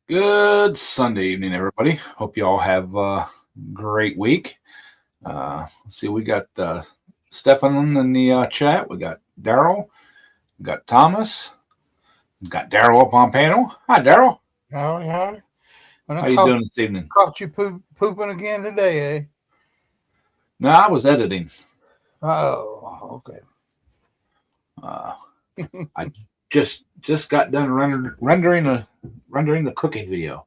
Good Sunday evening, everybody. Hope you all have a great week. Let's see, we got Stefan in the chat. We got Daryl. We got Thomas. We got Daryl up on panel. Hi, Daryl. Howdy, howdy. When How I you caught, doing this evening? caught you pooping again today, eh? No, I was editing. Oh, okay. Uh, I just got done rendering the cooking video.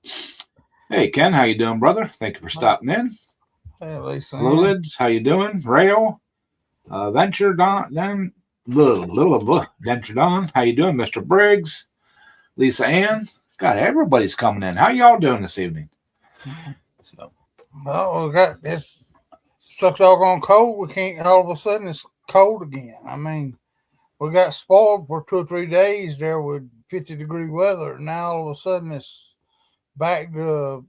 Hey, Ken, how you doing, brother? Thank you for stopping in. Hey, Lisa Blue Ann. Lids, how you doing? Rail, Venture Don, Venture Don, how you doing, Mr. Briggs, Lisa Ann? God, everybody's coming in. How y'all doing this evening? So, Well, we got this sucks doggone cold. We can't all of a sudden it's cold again. I mean, we got spoiled for 2 or 3 days there with 50-degree weather. Now all of a sudden it's back to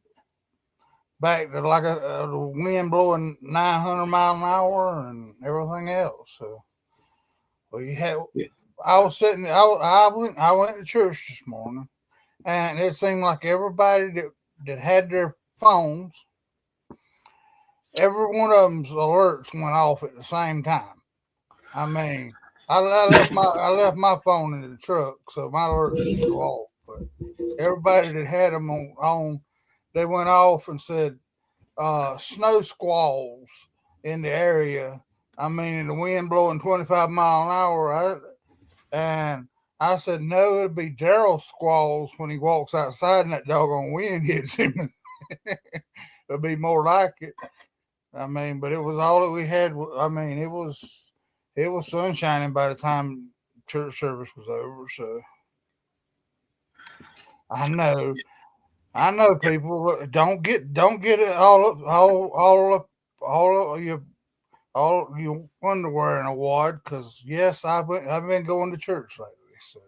like the wind blowing 900 mile an hour and everything else. So we had. yeah, I was sitting. I went to church this morning, and it seemed like everybody that had their phones, every one of them's alerts went off at the same time. I mean, I left my phone in the truck, so my alerts didn't go off. But everybody that had them on they went off and said snow squalls in the area. I mean, and the wind blowing 25 mile an hour. And I said, no, it'll be Daryl squalls when he walks outside and that doggone wind hits him. It'll be more like it. I mean, but it was all that we had. I mean, it was sunshining by the time church service was over. So I know, I know, people don't get it all of your underwear in a wad because yes, I've been going to church lately. So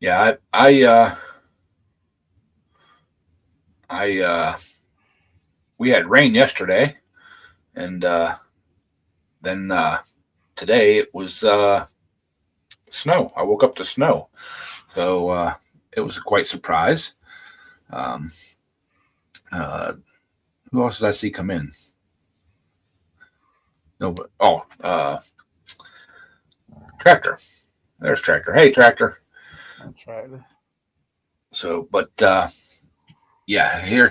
yeah, I we had rain yesterday, and then today it was snow. I woke up to snow, so it was a quite surprise. Um, uh, who else did I see come in? No, but Tractor. There's Tractor. Hey, Tractor. that's right. So, but yeah, here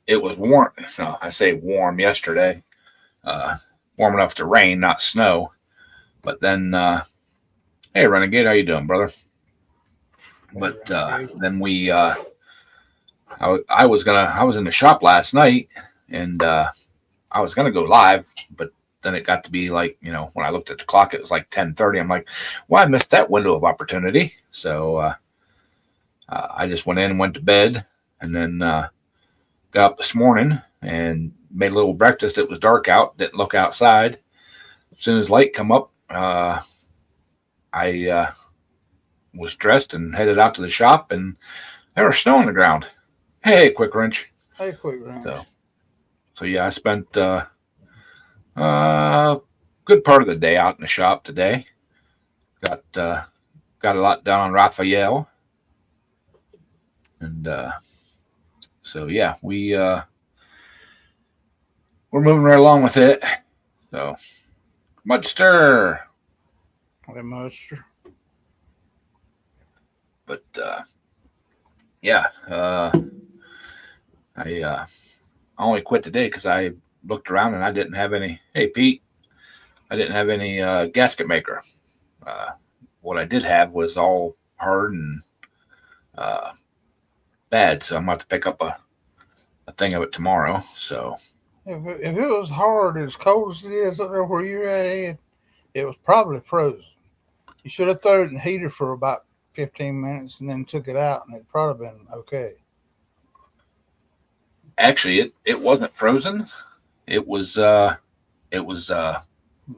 it was warm. No, I say warm yesterday. Uh, Warm enough to rain, not snow. But then, hey, Renegade, how you doing, brother? But then I was in the shop last night, and I was gonna go live, but then it got to be like, when I looked at the clock, it was like 10:30. I'm like, well, I missed that window of opportunity. So I just went in and went to bed, and then got up this morning and made a little breakfast. It was dark out, didn't look outside. As soon as light come up, I was dressed and headed out to the shop, and there was snow on the ground. Hey, quick wrench. Hey, quick ranch. So yeah, I spent a good part of the day out in the shop today. Got a lot done on Raphael, and so yeah, we're moving right along with it. So Mudster, Hey, Mustard. but yeah, I only quit today because I looked around and I didn't have any. Hey Pete, I didn't have any gasket maker. Uh, what I did have was all hard and uh, bad, so I'm about to pick up a thing of it tomorrow. So If it was hard as cold as it is up there where you're at, Ed, it was probably frozen. You should have thrown it in the heater for about 15 minutes and then took it out, and it'd probably been okay. actually, it wasn't frozen. It was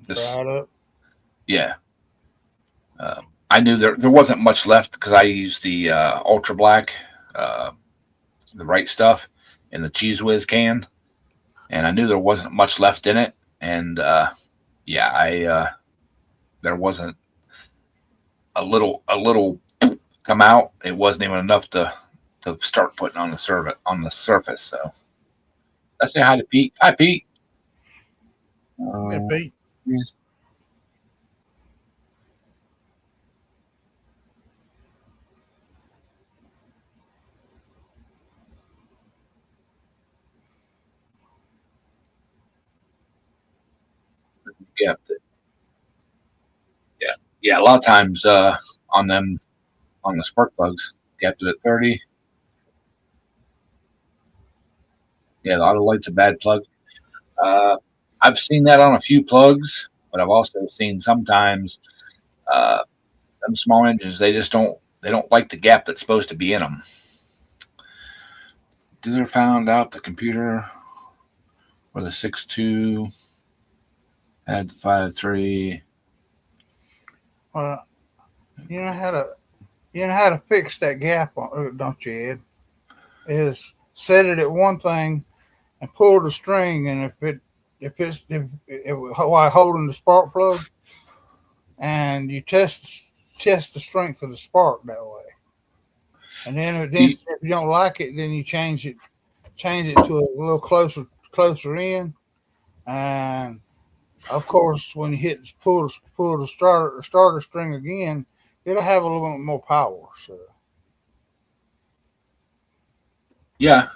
this Dried up. yeah. I knew there wasn't much left because I used the Ultra Black, uh, the right stuff, in the Cheese Whiz can, and I knew there wasn't much left in it. And yeah, I there wasn't a little come out, it wasn't even enough to start putting on the surface. So I say hi to Pete. Hi, Pete. Yeah, Pete. Yes. Yeah, yeah, yeah. A lot of times on them on the spark plugs, gapped it at 30. Yeah, the auto light's a bad plug. Uh, I've seen that on a few plugs, but I've also seen sometimes uh, them small engines they don't like the gap that's supposed to be in them. Dealer found out the computer where the 6.2 had the 5.3. Well, you know how to fix that gap, don't you, Ed? Is set it at one thing and pull the string, and if while holding the spark plug, and you test the strength of the spark that way. And then if you don't like it, then you change it to a little closer in. And of course, when you pull the starter string again, it'll have a little bit more power. So Yeah,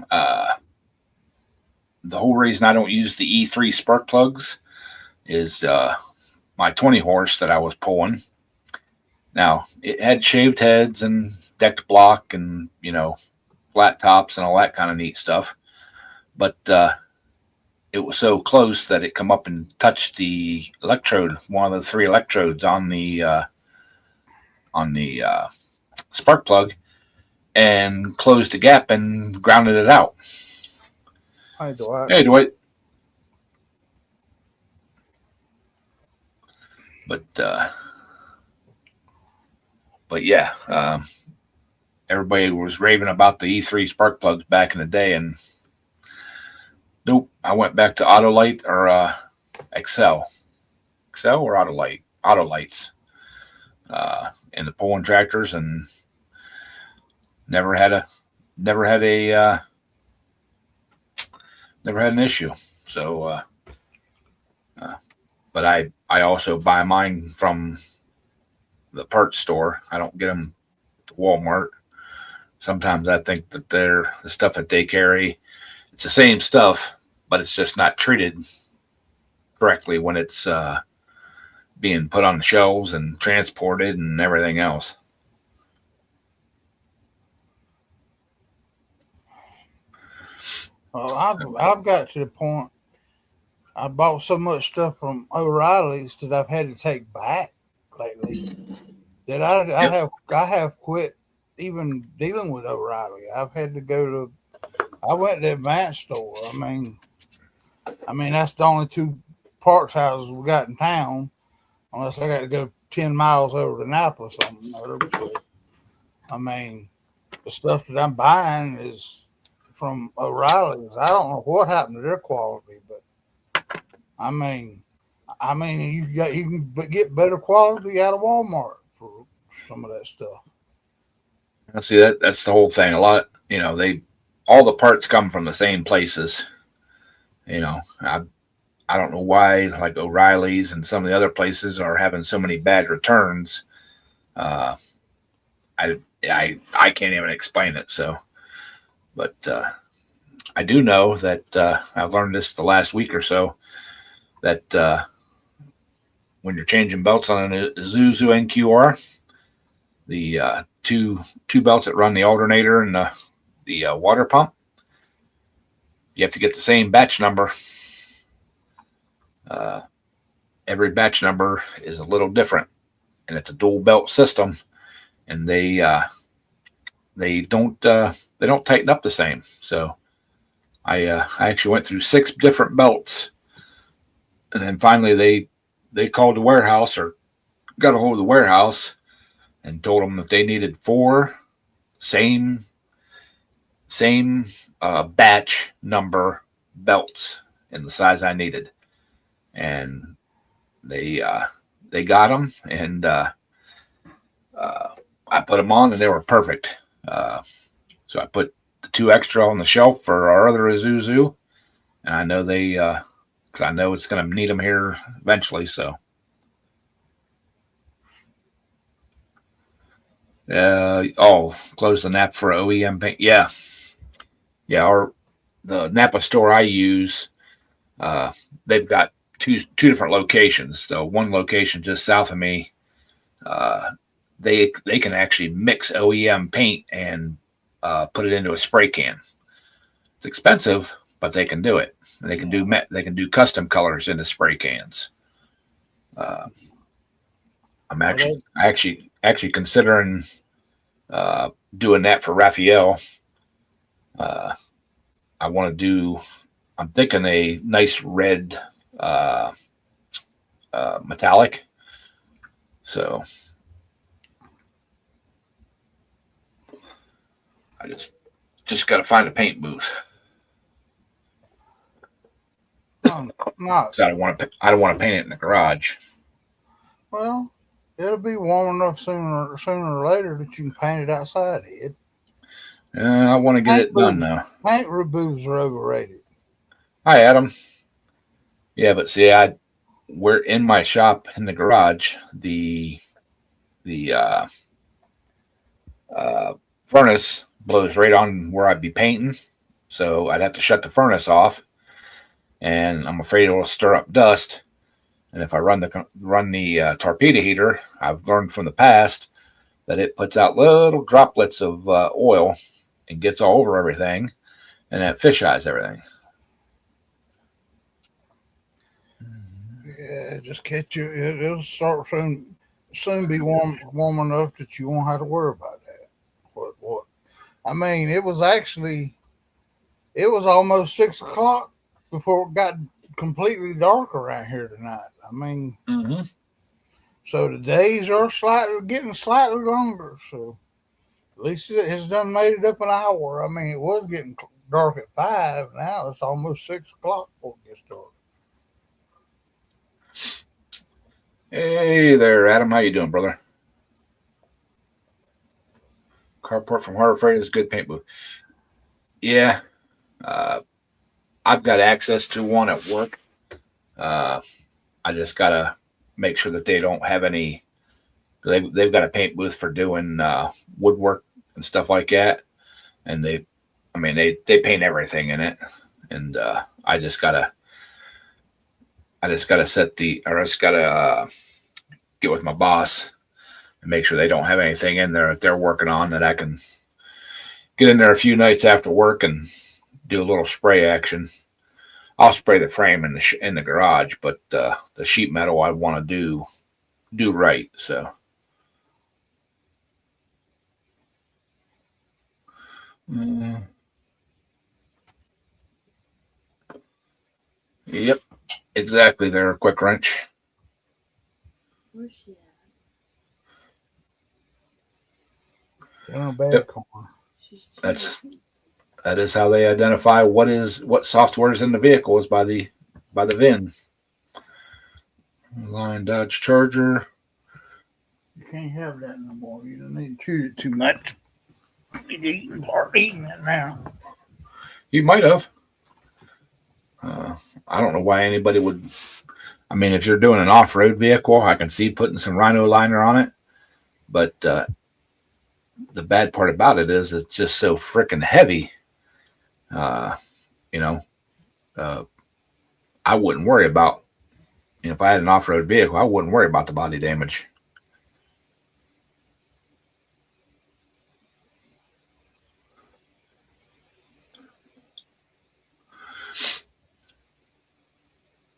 uh, the whole reason I don't use the E3 spark plugs is my 20 horse that I was pulling. Now it had shaved heads and decked block and flat tops and all that kind of neat stuff, but it was so close that it come up and touched the electrode, one of the three electrodes on the spark plug, and closed the gap and grounded it out. hi, Dwight. Hey, Dwight. But yeah, everybody was raving about the E3 spark plugs back in the day, and nope, I went back to Autolite or Excel or Autolites in the pulling tractors, and never had a never had a never had an issue. So, but I also buy mine from the parts store. I don't get them at Walmart. Sometimes I think that they're the stuff that they carry. It's the same stuff, but it's just not treated correctly when it's being put on the shelves and transported and everything else. Well, I've got to the point. I bought so much stuff from O'Reilly's that I've had to take back lately. That Yep. I have quit even dealing with O'Reilly. I've had to go to. I went to the Advance store. I mean that's the only two parts houses we got in town. Unless I got to go 10 miles over to Napa or something. So, I mean, the stuff that I'm buying is from O'Reilly's. I don't know what happened to their quality, but I mean, you can get better quality out of Walmart for some of that stuff. I see that's the whole thing. A lot, they all the parts come from the same places. I don't know why like O'Reilly's and some of the other places are having so many bad returns. Uh, I can't even explain it. So, but I do know that I've learned this the last week or so that when you're changing belts on a Isuzu NQR, the two belts that run the alternator and the water pump, you have to get the same batch number. Every batch number is a little different, and it's a dual belt system, and they don't tighten up the same. So I actually went through 6 different belts, and then finally they called the warehouse or got a hold of the warehouse and told them that they needed 4 same batch number belts in the size I needed, and they got them, and I put them on and they were perfect. So I put the 2 extra on the shelf for our other Isuzu, and I know because I know it's going to need them here eventually. So, close the Napa for OEM paint. Yeah, the Napa store I use, they've got two different locations. So one location just south of me, they can actually mix OEM paint and put it into a spray can. It's expensive, but they can do it. And they can do custom colors into spray cans. I'm actually considering doing that for Raphael. I'm thinking a nice red metallic. So I just got to find a paint booth. No. So I don't want to paint it in the garage. Well, it'll be warm enough sooner or later that you can paint it outside. I want to get it done now. Paint booths are overrated. Hi, Adam. Yeah, but see, we're in my shop in the garage. The furnace blows right on where I'd be painting, so I'd have to shut the furnace off, and I'm afraid it will stir up dust. And if I run the torpedo heater, I've learned from the past that it puts out little droplets of oil and gets all over everything, and that fish eyes everything. Yeah, just catch you. It'll start soon be warm enough that you won't have to worry about that. What? I mean, it was almost 6 o'clock before it got completely dark around here tonight. I mean, So the days are getting slightly longer. So at least it has done made it up an hour. I mean, it was getting dark at 5. Now it's almost 6 o'clock before it gets dark. Hey there, Adam. How you doing, brother? Carport from Harbor Freight is a good paint booth. Yeah. I've got access to one at work. I just got to make sure that they don't have any. They've got a paint booth for doing woodwork and stuff like that. And they paint everything in it. And I just gotta get with my boss and make sure they don't have anything in there that they're working on, that I can get in there a few nights after work and do a little spray action. I'll spray the frame in the garage, but the sheet metal I want to do right. So. Yep, exactly. They're a quick wrench. Where's she at? In a bad Yep. corner. That is how they identify what software is in the vehicle is by the VIN. Line Dodge Charger. You can't have that no more. You don't need to chew it too much. You're eating it now. You might have. I don't know why anybody would. I mean, if you're doing an off-road vehicle, I can see putting some Rhino liner on it. But the bad part about it is it's just so freaking heavy. I wouldn't worry about, if I had an off-road vehicle, I wouldn't worry about the body damage.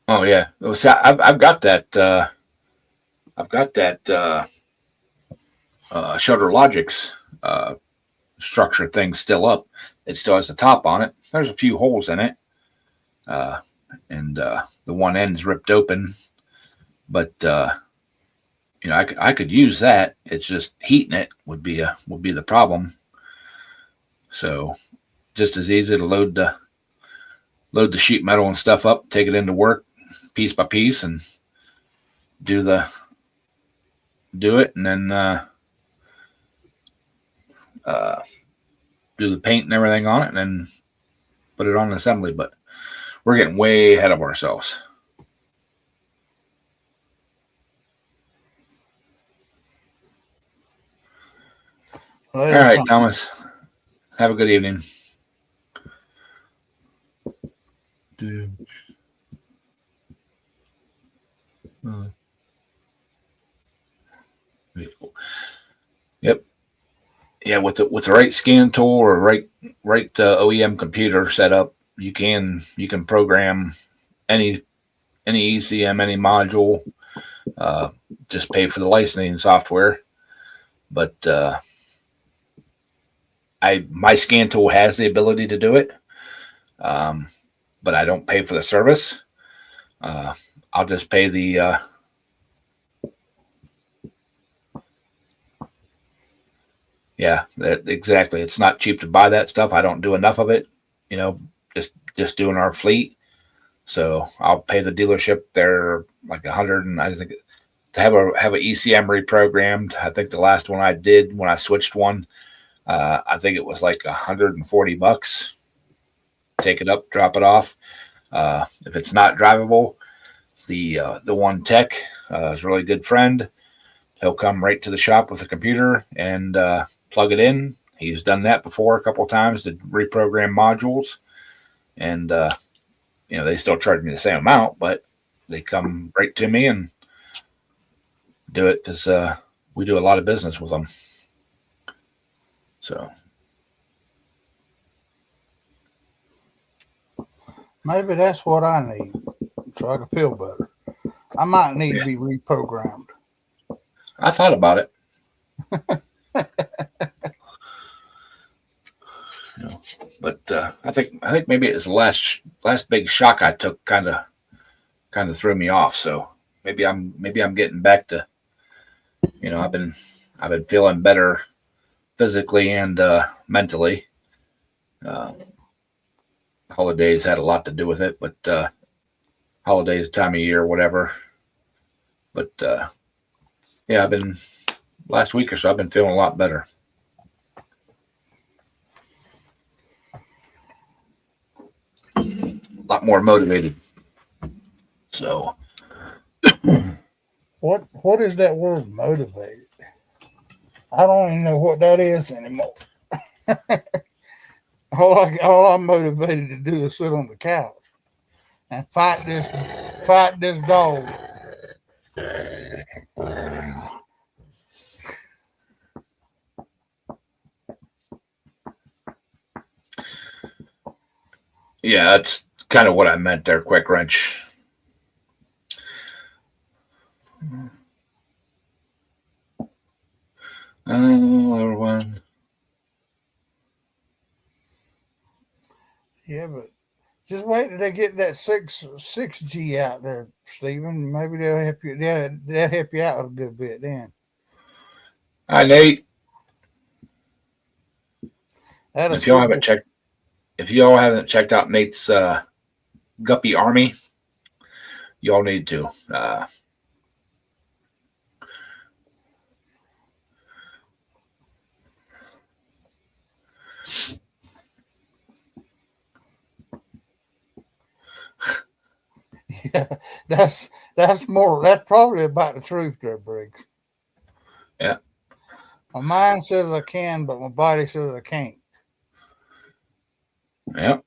Oh yeah, so I've got that. Shutter Logix structure thing still up. It still has a top on it. There's a few holes in it, and the one end's ripped open. But I could use that. It's just heating it would be the problem. So just as easy to load the sheet metal and stuff up, take it into work piece by piece, and do it, and then do the paint and everything on it, and then put it on assembly. But we're getting way ahead of ourselves. All Later, right, Tom. Thomas. Have a good evening. Yep. Yeah, with the right scan tool or right OEM computer setup, you can program any ECM, any module. Just pay for the licensing software. But my scan tool has the ability to do it, but I don't pay for the service. I'll just pay the yeah, exactly. It's not cheap to buy that stuff. I don't do enough of it, just doing our fleet. So I'll pay the dealership their like 100, and I think to have a ECM reprogrammed. I think the last one I did when I switched one, I think it was like $140. Take it up, drop it off. If it's not drivable, the one tech is a really good friend. He'll come right to the shop with a computer and plug it in. He's done that before a couple of times to reprogram modules, and they still charge me the same amount, but they come right to me and do it because we do a lot of business with them. So Maybe that's what I need so I can feel better. I might need to be reprogrammed. I thought about it. But I think maybe it was the last big shock I took kind of threw me off. So maybe I'm getting back to, I've been feeling better physically and mentally. Holidays had a lot to do with it, but holidays, time of year, whatever. But yeah, last week or so, I've been feeling a lot better. A lot more motivated. So what is that word, motivated? I don't even know what that is anymore. all I'm motivated to do is sit on the couch and fight this dog. yeah, that's kind of what I meant there, quick wrench. Everyone. Yeah, but just wait till they get that 6G out there, Stephen. Maybe they'll help you. They'll help you out a good bit then. Hi, Nate. That'll If y'all haven't checked out Nate's Guppy Army, y'all need to. Yeah, that's probably about the truth there, Briggs. Yeah. My mind says I can, but my body says I can't. Yep.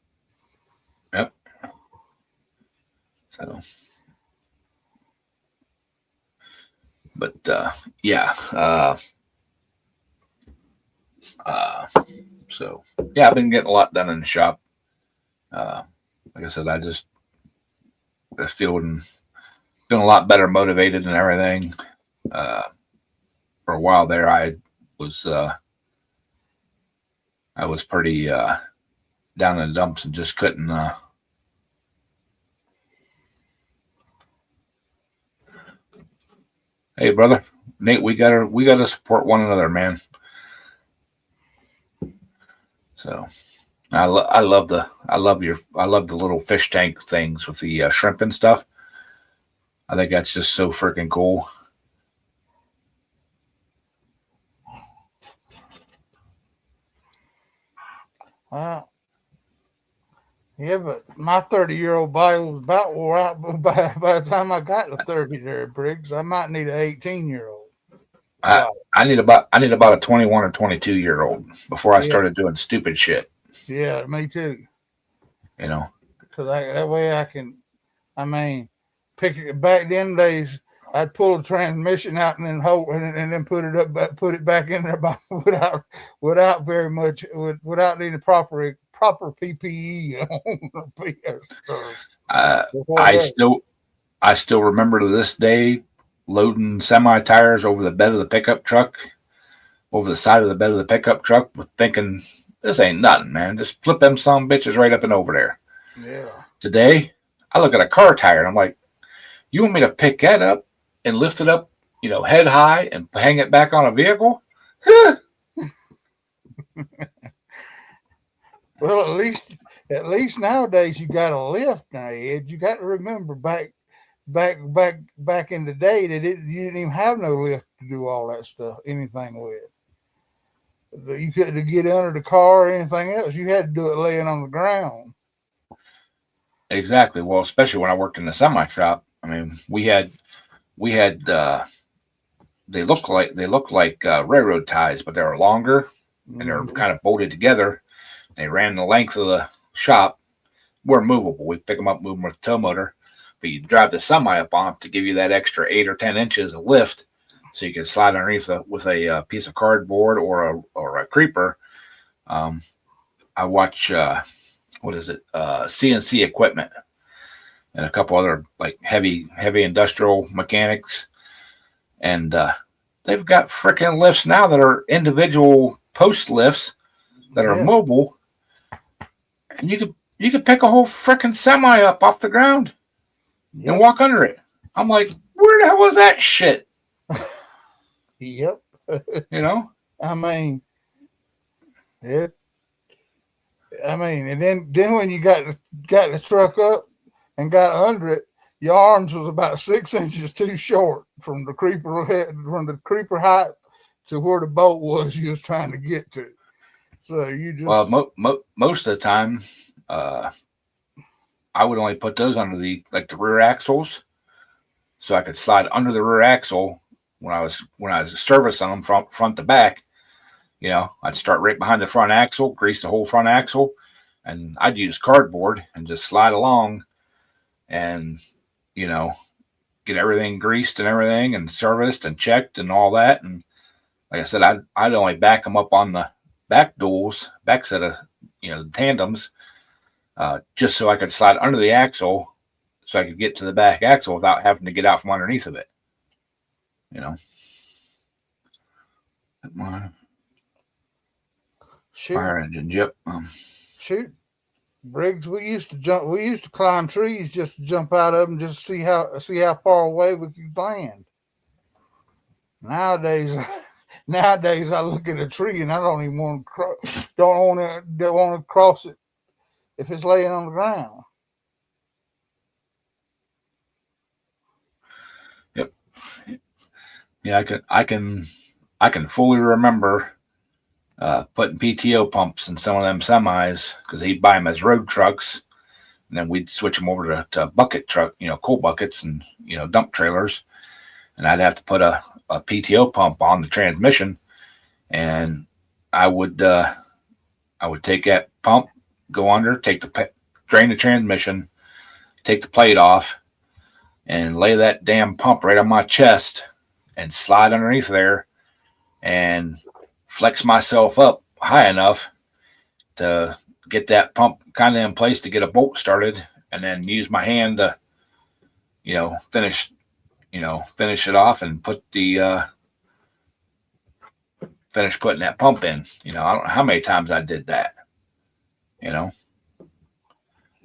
So, but yeah. So yeah, I've been getting a lot done in the shop. Like I said, I just feeling a lot better motivated and everything. For a while there, I was pretty down in the dumps and just couldn't. Hey, brother Nate, we gotta support one another, man. So I love the little fish tank things with the shrimp and stuff. I think that's just so freaking cool. Well, yeah, but my 30-year-old body was about wore out by the time I got to 30 there, Briggs. I might need an 18-year-old. I, I need about a 21 or 22-year-old before I Yeah, started doing stupid shit. yeah, me too. You know, Because that way I can, I mean, pick it back then days. I'd pull the transmission out and then hold and then put it back in there without very much without any proper PPE on or uh, I whatever. still I still remember to this day loading semi tires over the bed of the pickup truck, over the side of the bed of the pickup truck, with thinking this ain't nothing, man. Just flip them some bitches right up and over there. Yeah, Today, I look at a car tire and I'm like, you want me to pick that up and lift it up, head high and hang it back on a vehicle? well, at least nowadays you got a lift now, Ed. You got to remember back in the day that you didn't even have no lift to do all that stuff, anything with. You couldn't get under the car or anything else. You had to do it laying on the ground. Exactly. Well, especially when I worked in the semi shop. I mean, we had they look like railroad ties, but they were longer and they're Mhm. kind of bolted together. They ran the length of the shop. We're movable. We pick them up, move them with a tow motor, but you drive the semi up on them to give you that extra 8 or 10 inches of lift, so you can slide underneath with a piece of cardboard or a creeper. Um, I watch what is it? CNC equipment and a couple other like heavy industrial mechanics, and they've got freaking lifts now that are individual post lifts that are Yeah. mobile, and you could pick a whole freaking semi up off the ground and Yep. walk under it. I'm like, where the hell was that shit? Yep. You know? I mean, it. And then when you got the truck up and got under it, your arms was about 6 inches too short from the creeper height to where the bolt was you was trying to get to. So you Well, just most of the time, uh, I would only put those under the rear axles, so I could slide under the rear axle when I was servicing them front to back. I'd start right behind the front axle, grease the whole front axle, and I'd use cardboard and just slide along and, you know, get everything greased and everything and serviced and checked and all that. And like I said, I'd only back them up on the back set of, tandems, just so I could slide under the axle so I could get to the back axle without having to get out from underneath of it, you know. My shoot, fire engine, yep. shoot. Briggs, we used to climb trees just to jump out of them, just to see how far away we could land. Nowadays, nowadays I look at a tree and I don't even want to don't want to cross it if it's laying on the ground. Yep. Yeah, I can fully remember putting PTO pumps in some of them semis because he'd buy them as road trucks, and then we'd switch them over to bucket truck, coal buckets and dump trailers, and I'd have to put a PTO pump on the transmission, and I would take that pump, go under, drain the transmission, take the plate off, and lay that damn pump right on my chest and slide underneath there and flex myself up high enough to get that pump kind of in place to get a bolt started, and then use my hand to, finish it off and finish putting that pump in. I don't know how many times I did that.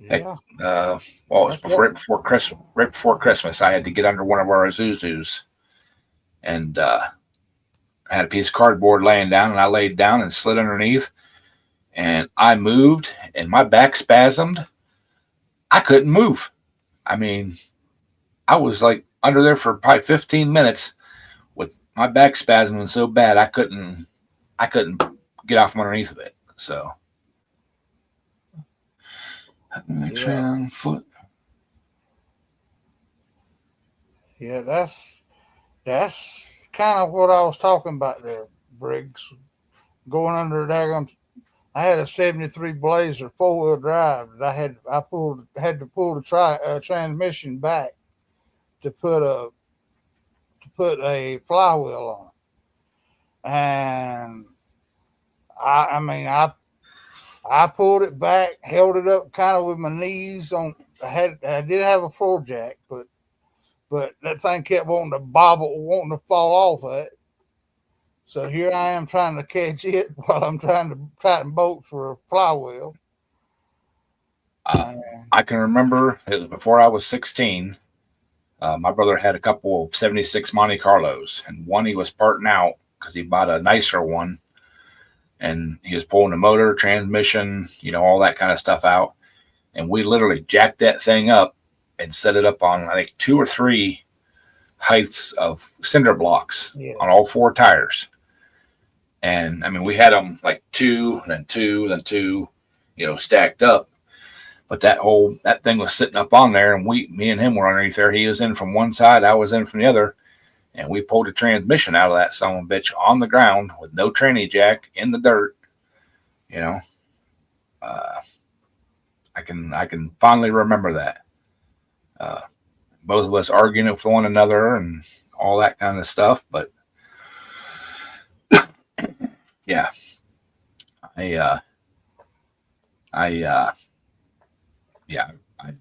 Heck, Yeah, well, it was that's what. right before Christmas. Right before Christmas, I had to get under one of our Isuzus, and I had a piece of cardboard laying down, and I laid down and slid underneath, and I moved, and my back spasmed. I couldn't move. I mean, I was like under there for probably 15 minutes with my back spasming so bad I couldn't get out from underneath of it. So X-ray on foot. Yeah, that's kind of what I was talking about there, Briggs. Going under that, I had a '73 Blazer 4-wheel drive that had to pull the transmission back to put a flywheel on it, and I mean I pulled it back, held it up kind of with my knees on. I did have a floor jack, but that thing kept wanting to bobble, wanting to fall off of it. So here I am trying to catch it while I'm trying to tighten bolts for a flywheel. I can remember it was before I was 16. My brother had a couple of 76 Monte Carlos, and one he was parting out because he bought a nicer one, and he was pulling the motor, transmission, all that kind of stuff out. And we literally jacked that thing up and set it up on, I think, 2 or 3 heights of cinder blocks on all 4 tires. And I mean, we had them like 2, then 2, then 2, stacked up. But that thing was sitting up on there, and me and him were underneath there. He was in from one side, I was in from the other, and we pulled the transmission out of that son of a bitch on the ground with no tranny jack in the dirt. I can fondly remember that. Both of us arguing with one another and all that kind of stuff, but yeah, I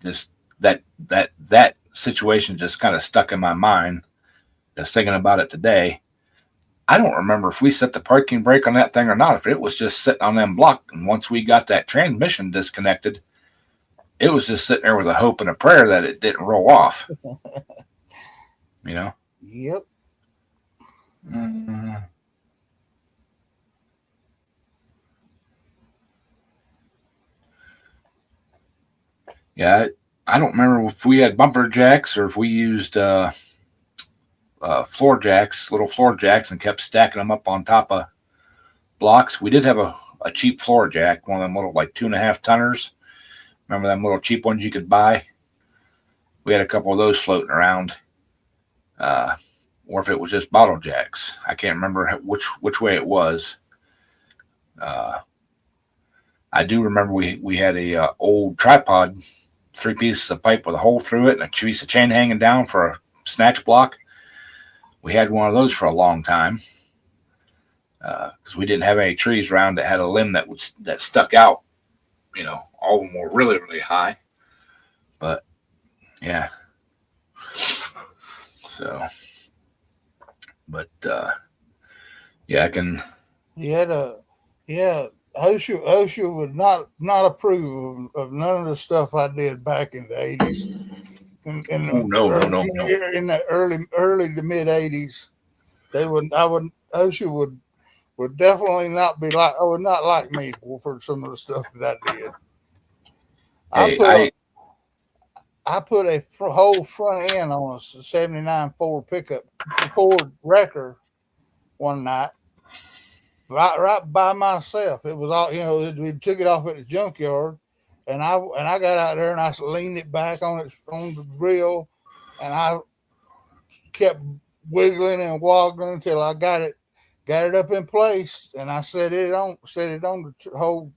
just that situation just kind of stuck in my mind. Just thinking about it today, I don't remember if we set the parking brake on that thing or not. If it was just sitting on them block, and once we got that transmission disconnected, it was just sitting there with a hope and a prayer that it didn't roll off. Yep. Mm-hmm. Yeah, I don't remember if we had bumper jacks or if we used floor jacks, little floor jacks, and kept stacking them up on top of blocks. We did have a cheap floor jack, one of them little like 2.5 tonners. Remember them little cheap ones you could buy? We had a couple of those floating around. Or if it was just bottle jacks. I can't remember which way it was. I do remember we had a old tripod, 3 pieces of pipe with a hole through it and a piece of chain hanging down for a snatch block. We had one of those for a long time because we didn't have any trees around that had a limb that stuck out. All of them were really, really high. But yeah. So, but yeah, I can. OSHA would not approve of none of the stuff I did back in the 80s. In the early to mid 80s, OSHA would definitely not be like, would not like me for some of the stuff that I did. I put a whole front end on a '79 Ford pickup, Ford Wrecker, one night, right by myself. It was all, we took it off at the junkyard, and I got out there and I leaned it back on the grill, and I kept wiggling and woggling until I got it up in place, and I set it on the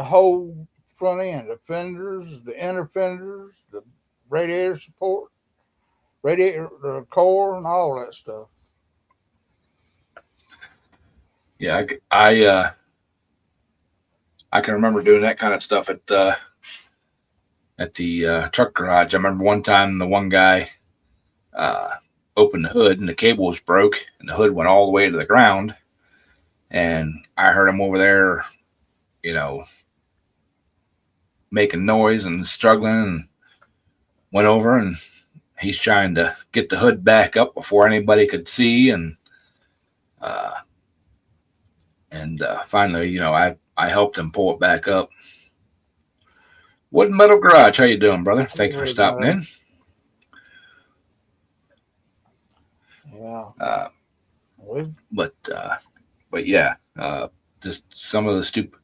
whole front end, the fenders, the inner fenders, the radiator support, the core, and all that stuff. Yeah, I can remember doing that kind of stuff at the truck garage. I remember one time the one guy opened the hood and the cable was broke and the hood went all the way to the ground, and I heard him over there, making noise and struggling, and went over, and he's trying to get the hood back up before anybody could see, and finally, I helped him pull it back up. Wood and Metal Garage, how you doing, brother? Thank you for stopping in. Yeah. But yeah, just some of the stupid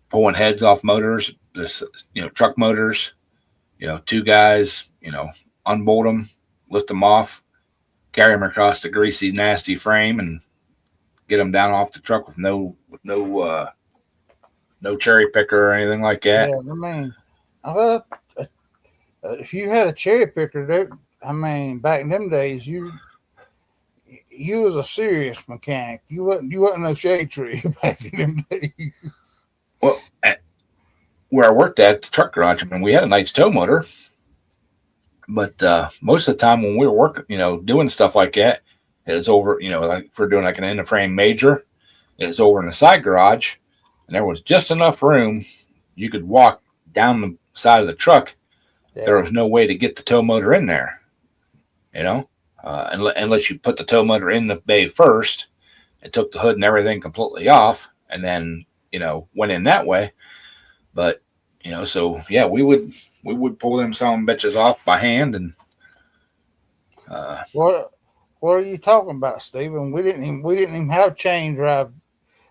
pulling heads off motors. this, truck motors, two guys, unbolt them, lift them off, carry them across the greasy, nasty frame, and get them down off the truck with no cherry picker or anything like that. Yeah, I mean, if you had a cherry picker, back in them days, you was a serious mechanic. You wasn't no shade tree back in them days. Well, where I worked at the truck garage, we had a Knight's tow motor, but most of the time when we were working, doing stuff like that, it was over, like if we're doing like an end of frame major, it was over in the side garage, and there was just enough room you could walk down the side of the truck. Yeah. There was no way to get the tow motor in there, unless you put the tow motor in the bay first and took the hood and everything completely off, and then went in that way. But so yeah, we would pull them some bitches off by hand. And what are you talking about, Stephen? We didn't even have chain drive.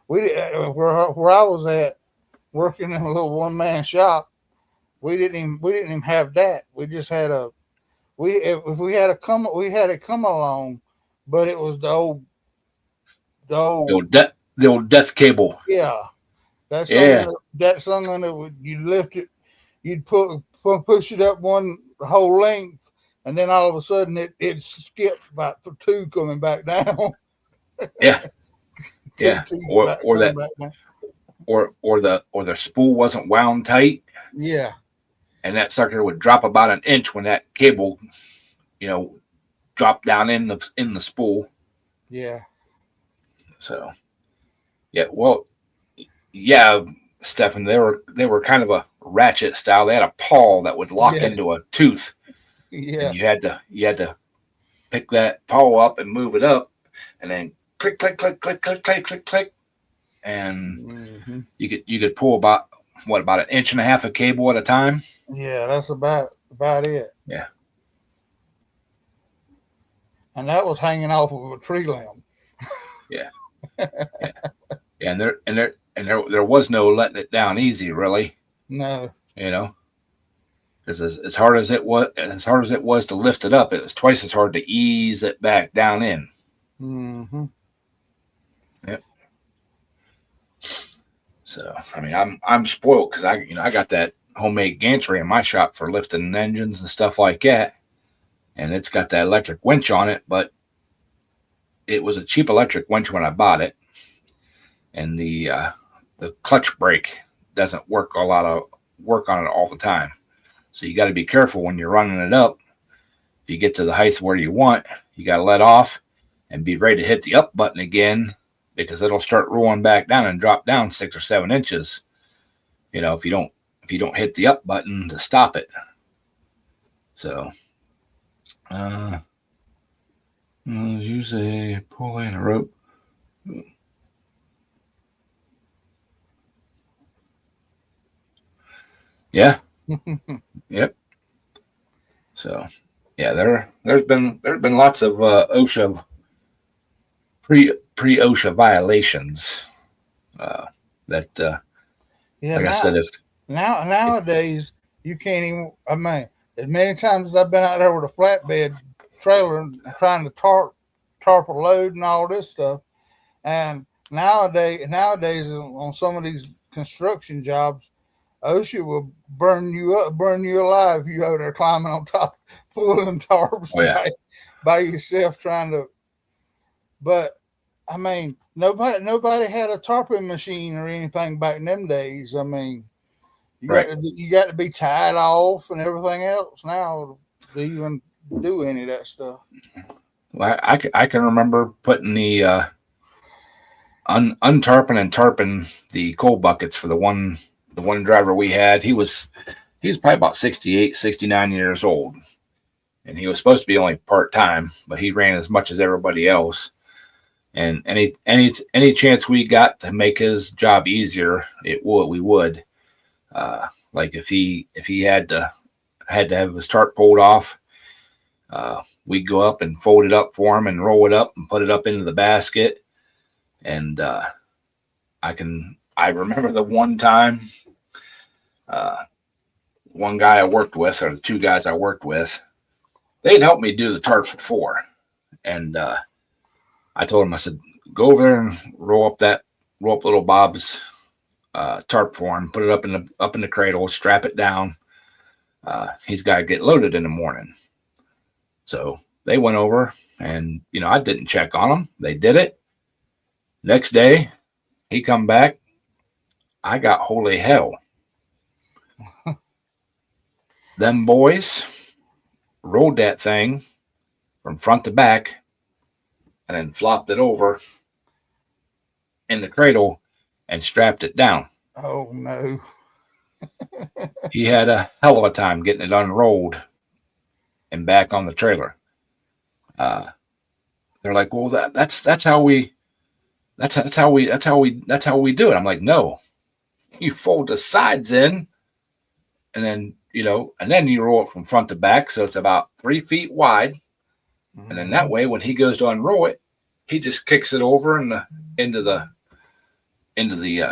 Where I was at working in a little one man shop, we didn't even have that. We just had if we had it come along, but it was the old death cable. Yeah. That's something that you lift it, you'd push it up one whole length, and then all of a sudden it skipped about 2 coming back down. Yeah. Yeah. Or the spool wasn't wound tight. Yeah. And that sucker would drop about an inch when that cable, dropped down in the spool. Yeah. So yeah, well, yeah, Stefan, they were kind of a ratchet style. They had a pawl that would lock into a tooth. Yeah. And you had to pick that pawl up and move it up, and then click, click, click, click, click, click, click, click, and you could pull about an inch and a half of cable at a time. Yeah, that's about it. Yeah. And that was hanging off of a tree limb. Yeah. Yeah. And there was no letting it down easy, really. No. Because as hard as it was to lift it up, it was twice as hard to ease it back down in. Mm-hmm. Yep. So I'm spoiled because I got that homemade gantry in my shop for lifting engines and stuff like that, and it's got that electric winch on it, but it was a cheap electric winch when I bought it, and the clutch brake doesn't work on it all the time, so you got to be careful when you're running it up. If you get to the height where you want, you got to let off and be ready to hit the up button again, because it'll start rolling back down and drop down 6 or 7 inches. If you don't hit the up button to stop it. So, use a pulley and a rope. Yeah. Yep. So, yeah, there's been lots of OSHA pre-OSHA violations. That like I said, if nowadays you can't even. As many times as I've been out there with a flatbed trailer and trying to tarp a load and all this stuff, and nowadays on some of these construction jobs, OSHA will burn you alive if you out there climbing on top, pulling tarps by yourself trying to. But nobody had a tarping machine or anything back in them days. You got to be tied off and everything else now to even do any of that stuff. Well, I can remember putting the untarping and tarping the coal buckets for the one driver we had. He was probably about 68, 69 years old, and he was supposed to be only part-time, but he ran as much as everybody else. And any chance we got to make his job easier, we would. Like if he had to have his tarp pulled off, we'd go up and fold it up for him and roll it up and put it up into the basket. And I remember the one time one guy I worked with, or the two guys I worked with, they'd helped me do the tarps before. And I told him, I said, go over there and roll up little Bob's tarp for him, put it up in the cradle, strap it down. He's got to get loaded in the morning. So they went over, and I didn't check on them. They did it. Next day, he come back. I got holy hell. Them boys rolled that thing from front to back and then flopped it over in the cradle and strapped it down. Oh, no. He had a hell of a time getting it unrolled and back on the trailer. They're like, well, that's how we do it. I'm like, no, you fold the sides in, and then you roll it from front to back, so it's about 3 feet wide. Mm-hmm. And then that way, when he goes to unroll it, he just kicks it over into the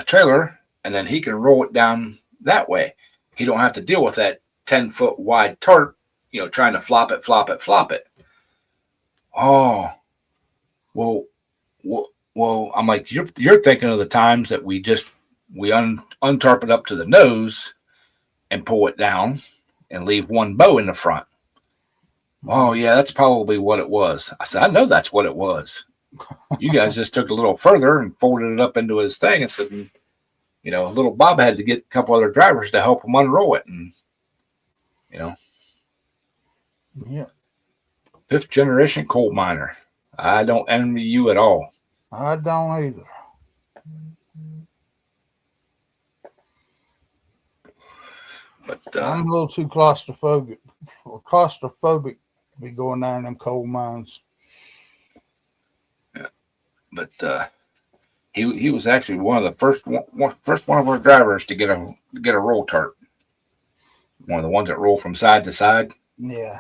trailer, and then he can roll it down that way. He don't have to deal with that 10-foot wide tarp, trying to flop it. Oh, well, I'm like, you're thinking of the times that we untarp it up to the nose and pull it down and leave one bow in the front. Oh yeah, that's probably what it was. I said, I know that's what it was. You guys just took it a little further and folded it up into his thing and said, little Bob had to get a couple other drivers to help him unroll it. And, yeah. 5th generation coal miner. I don't envy you at all. I don't either. But I'm a little too claustrophobic to be going down in them coal mines. Yeah. But he was actually one of the first one of our drivers to get a roll tarp. One of the ones that roll from side to side. Yeah.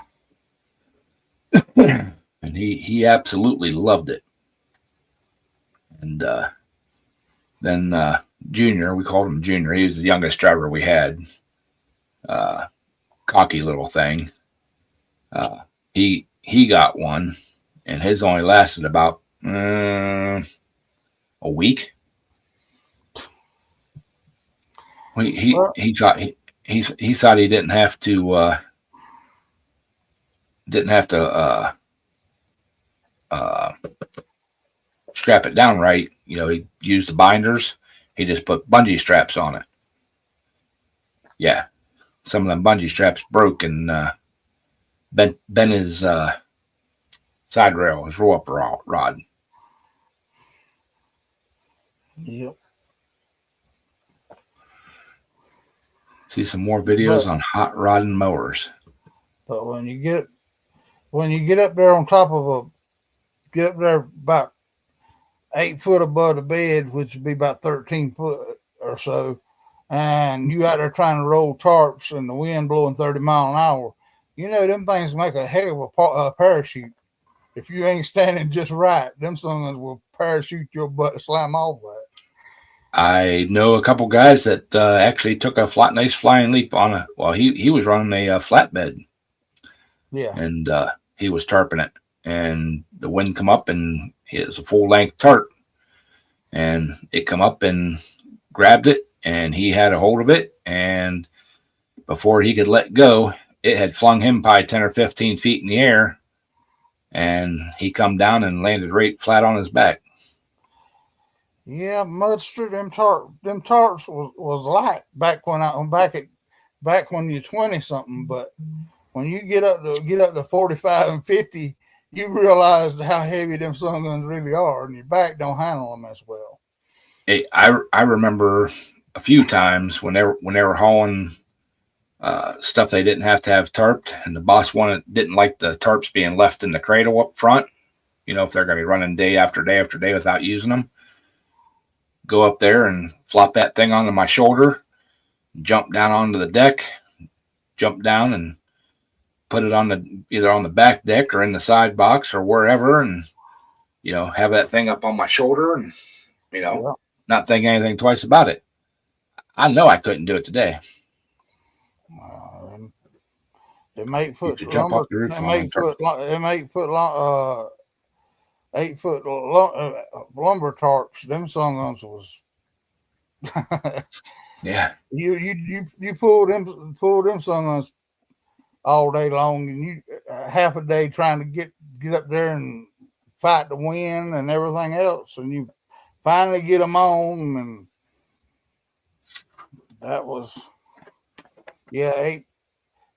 And he absolutely loved it. And then Junior, we called him Junior. He was the youngest driver we had. Cocky little thing. He got one, and his only lasted about a week. He thought he thought he didn't have to strap it down right. He used the binders. He just put bungee straps on it. Yeah, some of them bungee straps broke and bent his side rail, his roll up rod. Yep. See some more videos on hot rod and mowers. But when you get up there on top of get up there about 8 foot above the bed, which would be about 13 foot or so, and you out there trying to roll tarps and the wind blowing 30 miles an hour, them things make a heck of a parachute. If you ain't standing just right, them things will parachute your butt to slam off that. I know a couple guys that actually took a nice flying leap on he was running a flatbed. Yeah. And he was tarping it, and the wind come up, and it was a full length tarp, and it come up and grabbed it, and he had a hold of it, and before he could let go, it had flung him probably 10 or 15 feet in the air, and he come down and landed right flat on his back. Yeah, Mudster, them tarps was light back when you're 20 something, but when you get up to 45 and 50, you realize how heavy them sun guns really are, and your back don't handle them as well. Hey, I remember a few times when they were hauling stuff they didn't have to have tarped, and the boss didn't like the tarps being left in the cradle up front. If they're going to be running day after day after day without using them, go up there and flop that thing onto my shoulder, jump down onto the deck, jump down and put it on either on the back deck or in the side box or wherever, and have that thing up on my shoulder and not think anything twice about it. I know I couldn't do it today. Um, them 8 foot to jump lumber, off the roof them on them. 8 foot, them 8 foot long, 8 foot lumber tarps. Them songs was Yeah. you pull them songs all day long, and you half a day trying to get up there and fight the wind and everything else, and you finally get them on, and that was eight.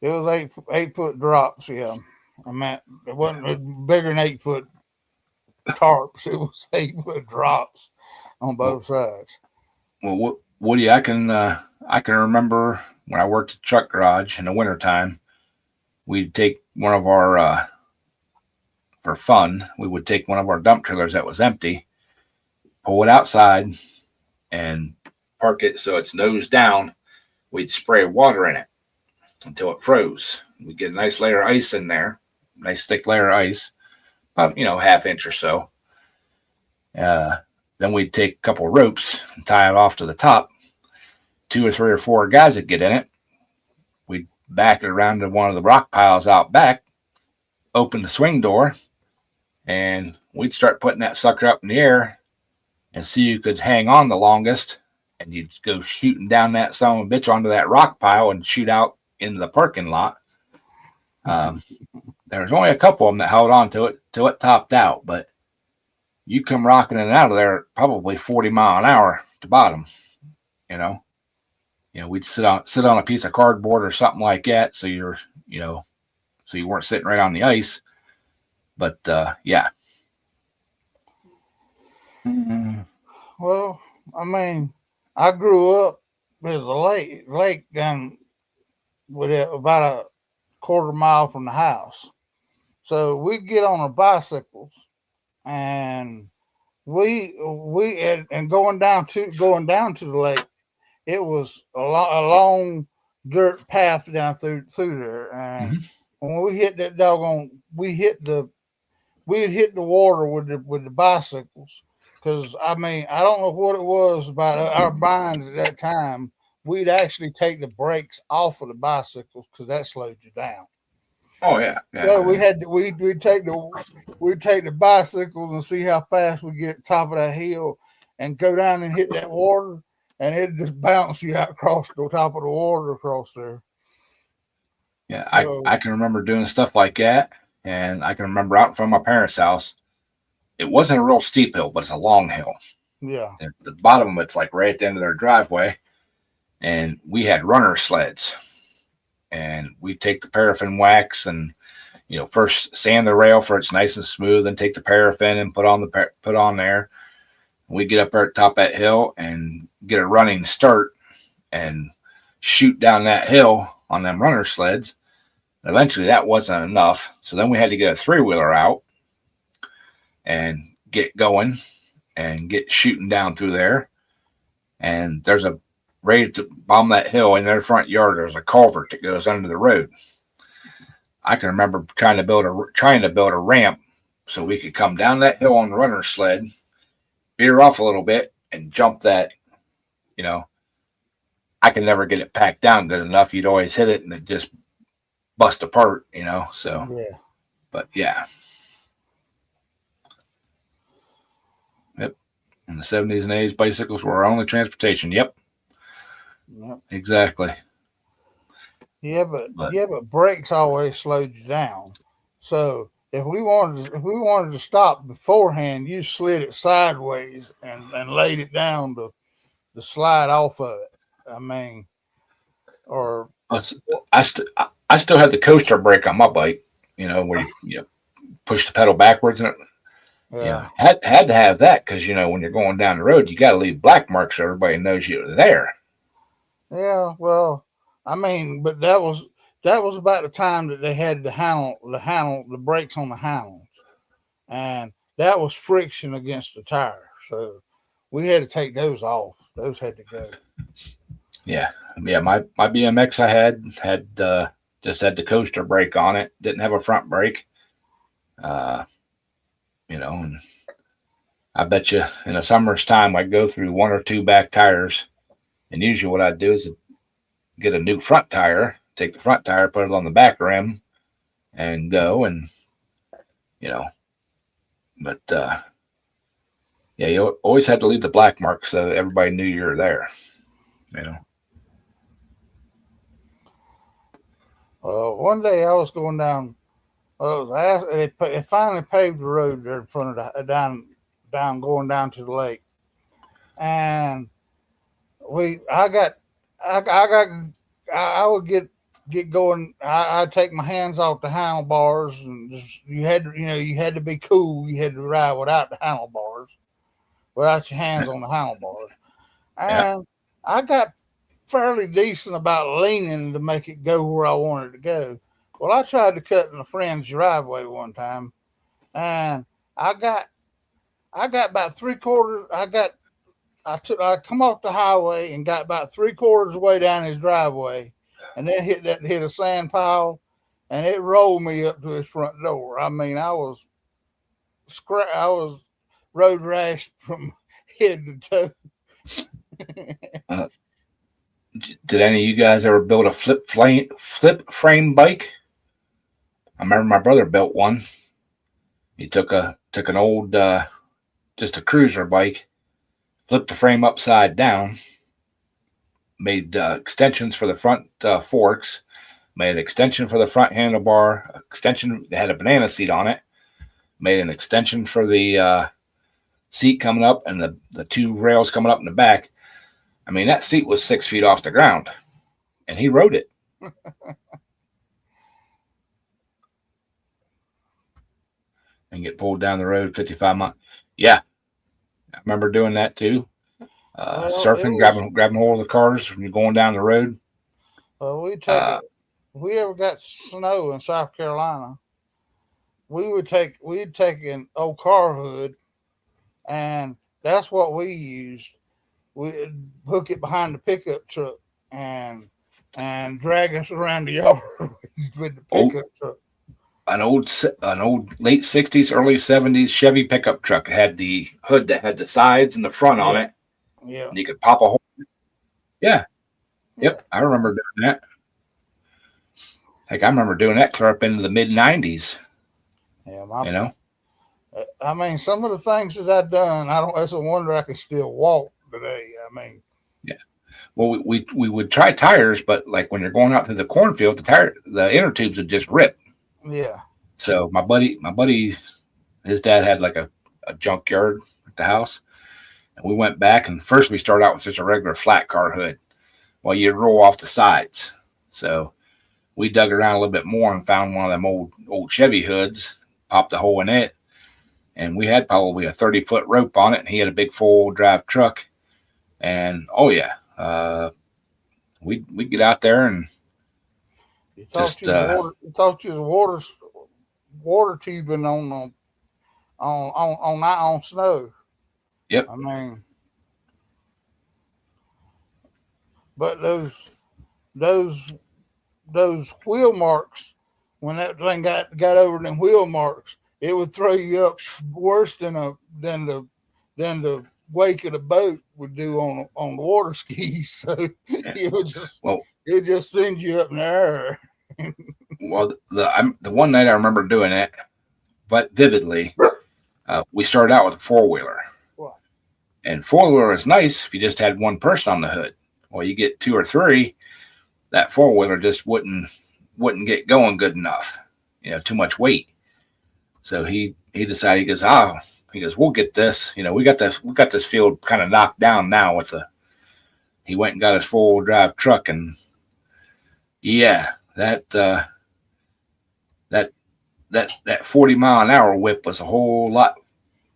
It was 8 foot drops. Yeah, I mean it wasn't bigger than 8 foot tarps. It was 8 foot drops on both sides. Well, Woody, I can remember when I worked at the truck garage in the wintertime, we'd take one of our for fun, we would take one of our dump trailers that was empty, pull it outside, and park it so it's nose down. We'd spray water in it until it froze. We'd get a nice layer of ice in there, nice thick layer of ice, about half inch or so. Then we'd take a couple of ropes and tie it off to the top. 2 or 3 or 4 guys would get in it. We'd back it around to one of the rock piles out back, open the swing door, and we'd start putting that sucker up in the air and see who could hang on the longest. And you'd go shooting down that son of a bitch onto that rock pile and shoot out into the parking lot. There was only a couple of them that held on to it till it topped out, but you come rocking in and out of there probably 40 mile an hour to bottom. We'd sit on a piece of cardboard or something like that, so you weren't sitting right on the ice. But yeah. Well, I mean, I grew up. There's a lake down with it about a quarter mile from the house, so we get on our bicycles and we and going down to the lake. It was a long dirt path down through there, and when we hit that doggone, we'd hit the water with the bicycles. Because I mean, I don't know what it was about our binds at that time. We'd actually take the brakes off of the bicycles because that slowed you down. Oh yeah. So we'd take the bicycles and see how fast we get at the top of that hill and go down and hit that water, and it just bounce you out across the top of the water across there. Yeah, so, I can remember doing stuff like that, and I can remember out from my parents' house. It wasn't a real steep hill, but it's a long hill. Yeah. At the bottom of it's like right at the end of their driveway, and we had runner sleds, and we take the paraffin wax and first sand the rail for it's nice and smooth, then take the paraffin and put on there. We get up there at the top of that hill and get a running start and shoot down that hill on them runner sleds. And eventually that wasn't enough, so then we had to get a 3-wheeler out and get going and get shooting down through there. And there's a right at the bottom of that hill in their front yard, there's a culvert that goes under the road. I can remember trying to build a ramp so we could come down that hill on the runner sled, veer off a little bit, and jump that. I could never get it packed down good enough. You'd always hit it and it just bust apart. So yeah. But yeah. Yep. In the 70s and 80s, bicycles were our only transportation. Yep. Exactly. Yeah, but brakes always slowed you down. So if we wanted to stop beforehand, you slid it sideways and laid it down to slide off of it. I mean, or I still had the coaster brake on my bike. Where you push the pedal backwards and had to have that because when you're going down the road, you got to leave black marks so everybody knows you're there. Yeah, well, I mean, but that was about the time that they had the brakes on the handles, and that was friction against the tire. So we had to take those off. Those had to go. Yeah. My BMX I had just had the coaster brake on it. Didn't have a front brake. And I bet you in the summer's time I'd go through 1 or 2 back tires. And usually what I'd do is get a new front tire, take the front tire, put it on the back rim, and go. And but yeah, you always had to leave the black mark so everybody knew you were there. One day I was going down. They finally paved the road there in front of down going down to the lake, and I would get going. I'd take my hands off the handlebars, and you had to be cool. You had to ride without the handlebars, without your hands on the handlebars, and I got fairly decent about leaning to make it go where I wanted to go. Well, I tried to cut in a friend's driveway one time, and I got about 3/4. I come off the highway and got about 3/4 of the way down his driveway, and then hit a sand pile, and it rolled me up to his front door. I mean, I was road rash from head to toe. Did any of you guys ever build a flip frame bike? I remember my brother built one. He took an old just a cruiser bike, flipped the frame upside down, made extensions for the front forks, made an extension for the front handlebar, extension that had a banana seat on it, made an extension for the seat coming up and the two rails coming up in the back. I mean, that seat was 6 feet off the ground, and he rode it. And get pulled down the road 55 miles. Yeah, I remember doing that too. Surfing, grabbing hold of the cars when you're going down the road. Well, if we ever got snow in South Carolina, we'd take an old car hood, and that's what we used. We'd hook it behind the pickup truck and drag us around the yard with the pickup truck. An old late 60s, early 70s Chevy pickup truck had the hood that had the sides and the front on it. Yeah. And you could pop a hole. Yeah. Yep. I remember doing that. Like, I remember doing that clear up into the mid 90s. Yeah. I mean, some of the things that I've done, it's a wonder I can still walk today. I mean, yeah. Well, we would try tires, but like when you're going out through the cornfield, the inner tubes would just rip. Yeah. So my buddy, his dad had like a junkyard at the house, and we went back, and first we started out with just a regular flat car hood. Well, you'd roll off the sides. So we dug around a little bit more and found one of them old Chevy hoods, popped a hole in it, and we had probably a 30-foot rope on it, and he had a big 4-wheel drive truck. And we get out there and you thought you was water tubing on snow. Yep. I mean, but those wheel marks, when that thing got over them wheel marks, it would throw you up worse than the wake of the boat would do on the water skis. So it would just send you up in the air. Well, the one night I remember doing it, but vividly, we started out with a 4-wheeler. What? And 4-wheeler is nice if you just had one person on the hood. Well, you get 2 or 3, that 4-wheeler just wouldn't get going good enough. Too much weight. So he decided, he goes, we'll get this. We got this field kind of knocked down now he went and got his 4-wheel drive truck, and yeah, that 40-mile-an-hour whip was a whole lot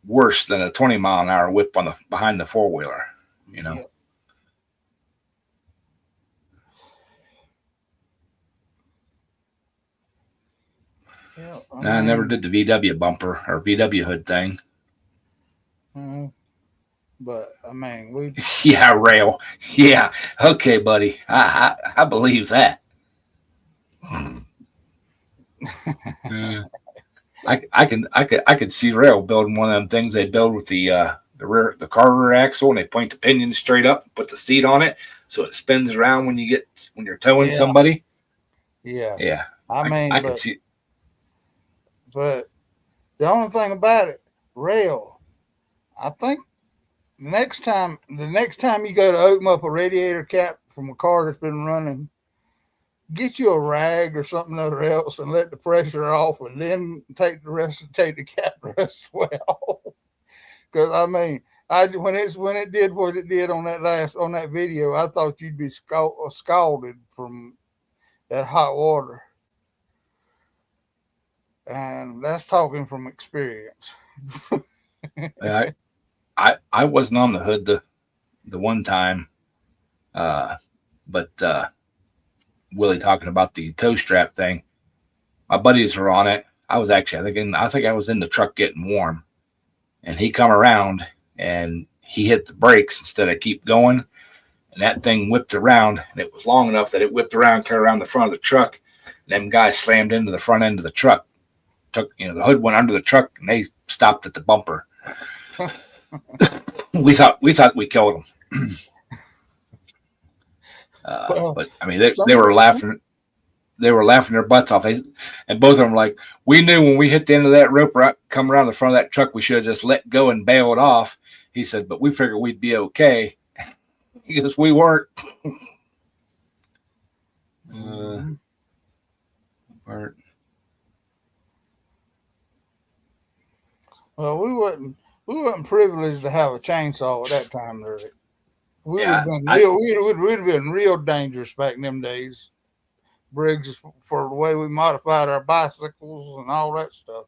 worse than a 20-mile-an-hour whip behind the 4-wheeler. Yeah. Yeah, I never did the VW bumper or VW hood thing. But I mean, yeah, rail. Yeah, okay, buddy. I believe that. I could see rail building one of them things they build with the car rear axle, and they point the pinion straight up, put the seat on it, so it spins around when you're towing somebody. Yeah. Yeah, I mean, I can see. but the only thing about it, rail, I think the next time you go to open up a radiator cap from a car that's been running, get you a rag or something other else and let the pressure off, and then take the cap the rest of the way off. Because I mean, when it did what it did on that video, I thought you'd be scalded from that hot water, and that's talking from experience. I I wasn't on the hood the one time, uh, but Willie talking about the toe strap thing. My buddies were on it. I was actually I think I was in the truck getting warm, and he come around and he hit the brakes instead of keep going, and that thing whipped around, and it was long enough that it whipped around, clear around the front of the truck, and them guys slammed into the front end of the truck. Took the hood went under the truck, and they stopped at the bumper. we thought we killed them. Well, But I mean, they were laughing. They were laughing their butts off. And both of them were like, we knew when we hit the end of that rope come around the front of that truck, we should have just let go and bailed off. He said, but we figured we'd be okay. He goes, we weren't. Bart. Well, we wasn't privileged to have a chainsaw at that time, really. We'd have been real dangerous back in them days, Briggs, for the way we modified our bicycles and all that stuff.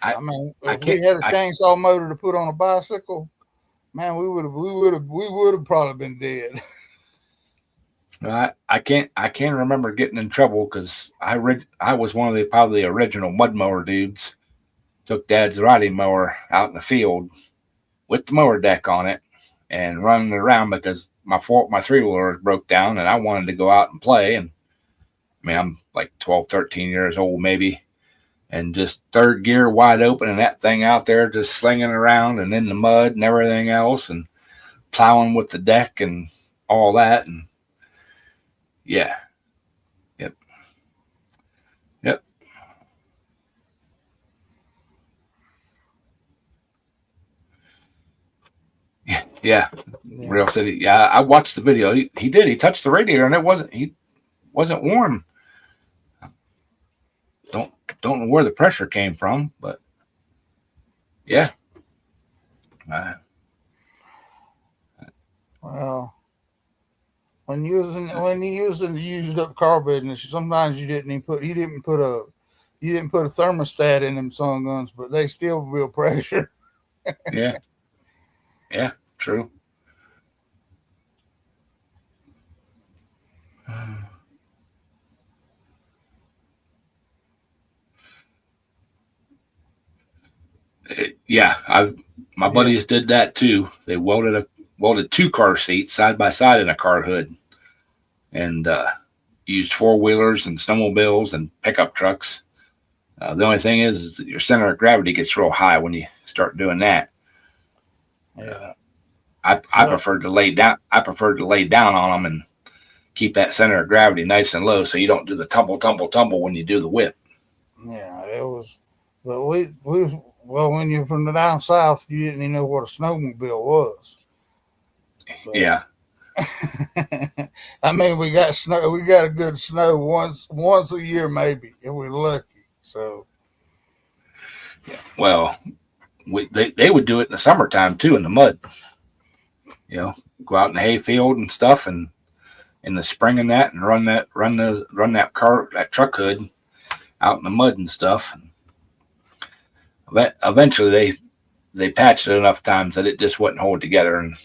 I mean, if we had a chainsaw motor to put on a bicycle, man, we would have probably been dead. I can't remember getting in trouble because I was one of the probably original mud mower dudes. Took Dad's riding mower out in the field with the mower deck on it and running it around because my 3-wheeler broke down and I wanted to go out and play. And I mean, I'm like 12, 13 years old maybe, and just third gear wide open and that thing out there just slinging around and in the mud and everything else and plowing with the deck and all that. And yeah. Yep. Yeah. Real City. Yeah, I watched the video. He did. He touched the radiator and he wasn't warm. Don't know where the pressure came from, but yeah. Well, when you're using the used up car business, sometimes you didn't put a thermostat in them sun guns, but they still build pressure. Yeah. Yeah, true. Yeah, my buddies did that too. They welded 2 car seats side by side in a car hood, and used 4-wheelers and snowmobiles and pickup trucks. The only thing is that your center of gravity gets real high when you start doing that. Yeah, I preferred to lay down. I preferred to lay down on them and keep that center of gravity nice and low, so you don't do the tumble when you do the whip. Yeah, it was. But when you're from the down south, you didn't even know what a snowmobile was. But, yeah. I mean, we got snow. We got a good snow once a year, maybe, if we're lucky. So, well, they would do it in the summertime too, in the mud. Go out in the hay field and stuff, and in the spring and that, and run that truck hood out in the mud and stuff. Eventually, they patched it enough times that it just wouldn't hold together, and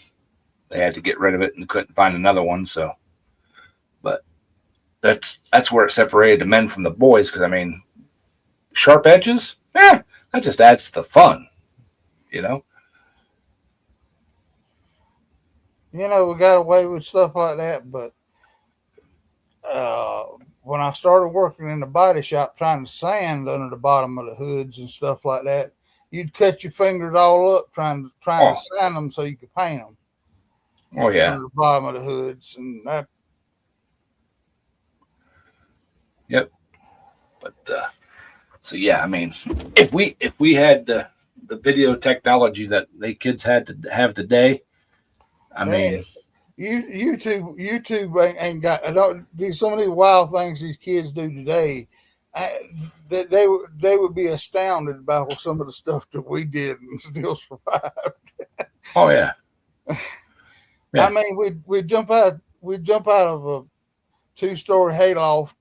they had to get rid of it and couldn't find another one. So, but that's where it separated the men from the boys. Because I mean, sharp edges, that just adds to the fun, we got away with stuff like that. But when I started working in the body shop trying to sand under the bottom of the hoods and stuff like that, you'd cut your fingers all up trying to sand them so you could paint them. Oh yeah, under the bottom of the hoods, and that Yep. But so yeah, I mean, if we had the video technology that they kids had to have today, I Man, mean, YouTube ain't got. I don't do some of these wild things these kids do today. They would be astounded by some of the stuff that we did and still survive. oh yeah, I yeah. mean, we jump out of a 2-story hayloft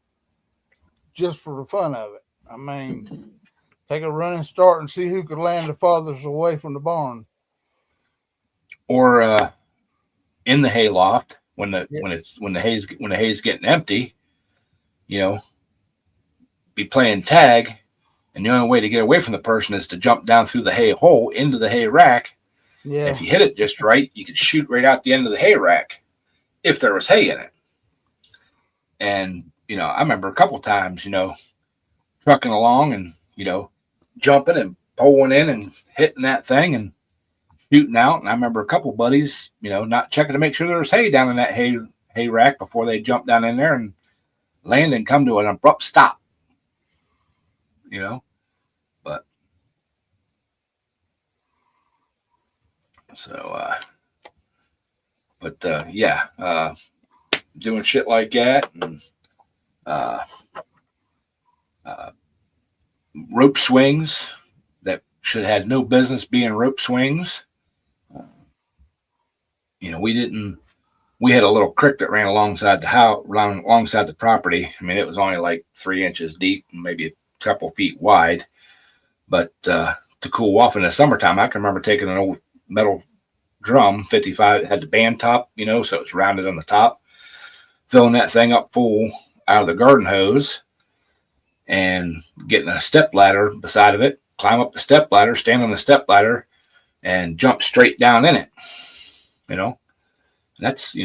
just for the fun of it. I mean, take a running start and see who could land the farthest away from the barn. Or in the hayloft Yeah, when the hay's getting empty, you know, be playing tag, and the only way to get away from the person is to jump down through the hay hole into the hay rack. And if yeah, you hit it just right, you could shoot right out the end of the hay rack if there was hay in it. And I remember a couple times, trucking along and jumping and pulling in and hitting that thing and shooting out. And I remember a couple buddies, not checking to make sure there was hay down in that hay rack before they jumped down in there and land and come to an abrupt stop. But so, yeah, doing shit like that and uh, uh, rope swings that should have had no business being rope swings. We didn't. We had a little creek that ran alongside the house, alongside the property. I mean, it was only like 3 inches deep, maybe a couple feet wide. But to cool off in the summertime, I can remember taking an old metal drum, 55, it had the band top, so it's rounded on the top, filling that thing up full out of the garden hose and getting a step ladder beside of it, climb up the step ladder, stand on the step ladder, and jump straight down in it. That's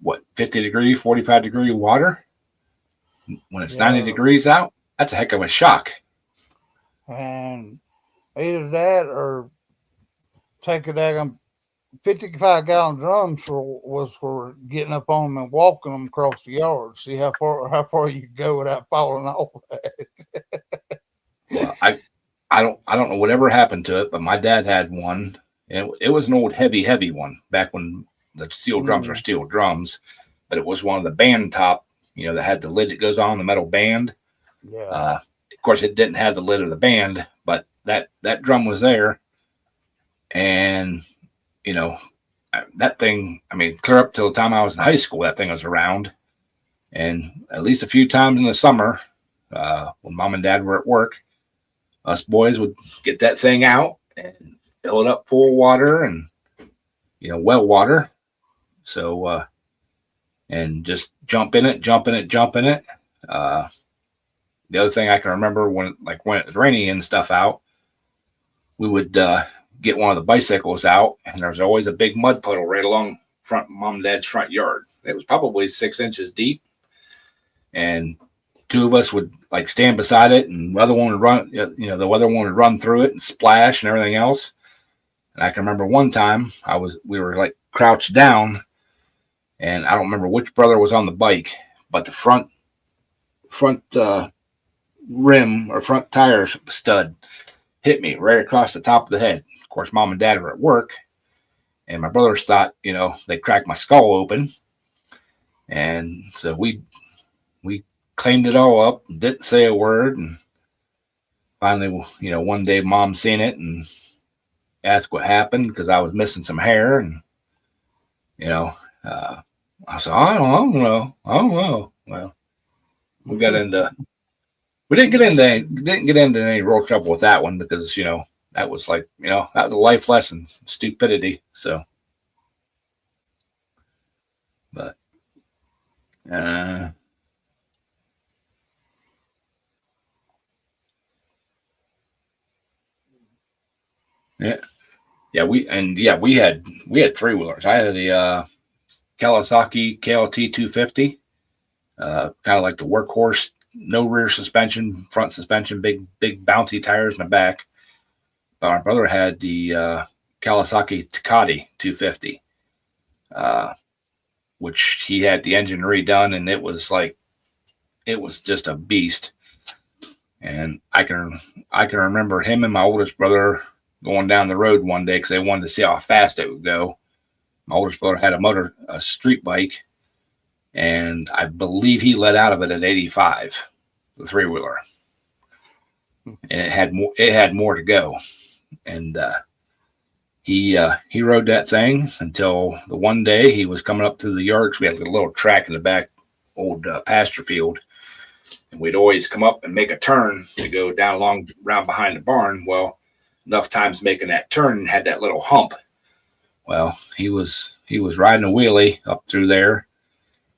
what, 50-degree, 45-degree water when it's 90 yeah. degrees out. That's a heck of a shock. And either that or take a daggum 55-gallon drums was for getting up on them and walking them across the yard. See how far you could go without falling off. Well, I don't know whatever happened to it, but my dad had one. It was an old heavy one back when the steel drums were steel drums, but it was one of the band top, that had the lid that goes on the metal band. Yeah. Of course, it didn't have the lid of the band, but that drum was there, and that thing. I mean, clear up till the time I was in high school, that thing was around, and at least a few times in the summer, when mom and dad were at work, us boys would get that thing out and fill it up full of water and well water. So and just jump in it. The other thing I can remember when it was raining and stuff out, we would get one of the bicycles out, and there was always a big mud puddle right along mom and dad's front yard. It was probably 6 inches deep, and two of us would stand beside it, and the other one would run. The other one would run through it and splash and everything else. And I can remember one time we were crouched down, and I don't remember which brother was on the bike, but the front rim or front tire stud hit me right across the top of the head. Of course, mom and dad were at work, and my brothers thought, they cracked my skull open. And so we cleaned it all up, didn't say a word. And finally, one day mom seen it and asked what happened because I was missing some hair. And, I said, I don't know. Well, we didn't get into any real trouble with that one because, that was that was a life lesson, stupidity. So, but, we had 3-wheelers. I had a Kawasaki KLT 250, kind of like the workhorse, no rear suspension, front suspension, big bouncy tires in the back. But my brother had the Kawasaki Takati 250, which he had the engine redone, and it was it was just a beast. And I can remember him and my oldest brother going down the road one day because they wanted to see how fast it would go. My oldest brother had a street bike, and I believe he let out of it at 85, the 3-wheeler, and it had more to go. And he rode that thing until the one day he was coming up through the yard, because we had a little track in the back, old pasture field, and we'd always come up and make a turn to go down around behind the barn. Well, enough times making that turn and had that little hump. Well, he was riding a wheelie up through there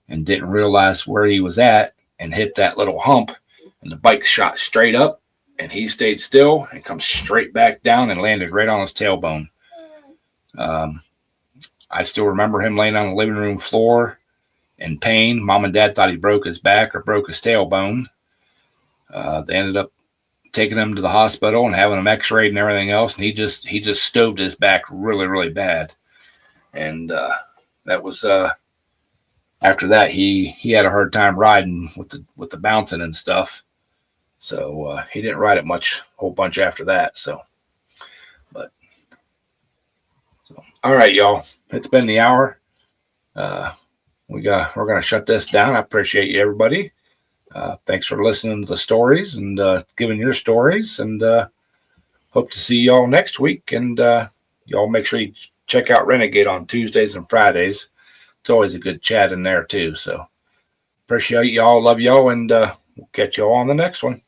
and didn't realize where he was at and hit that little hump, and the bike shot straight up, and he stayed still and come straight back down and landed right on his tailbone. I still remember him laying on the living room floor in pain. Mom and Dad thought he broke his back or broke his tailbone. They ended up taking him to the hospital and having him x-rayed and everything else, and he just stoved his back really, really bad. And that was after that he had a hard time riding with the bouncing and stuff. So he didn't ride it a whole bunch after that. So all right, y'all. It's been the hour. We're gonna shut this down. I appreciate you, everybody. Thanks for listening to the stories and giving your stories, and hope to see y'all next week. And y'all make sure you check out Renegade on Tuesdays and Fridays. It's always a good chat in there too. So appreciate y'all, love y'all, and we'll catch y'all on the next one.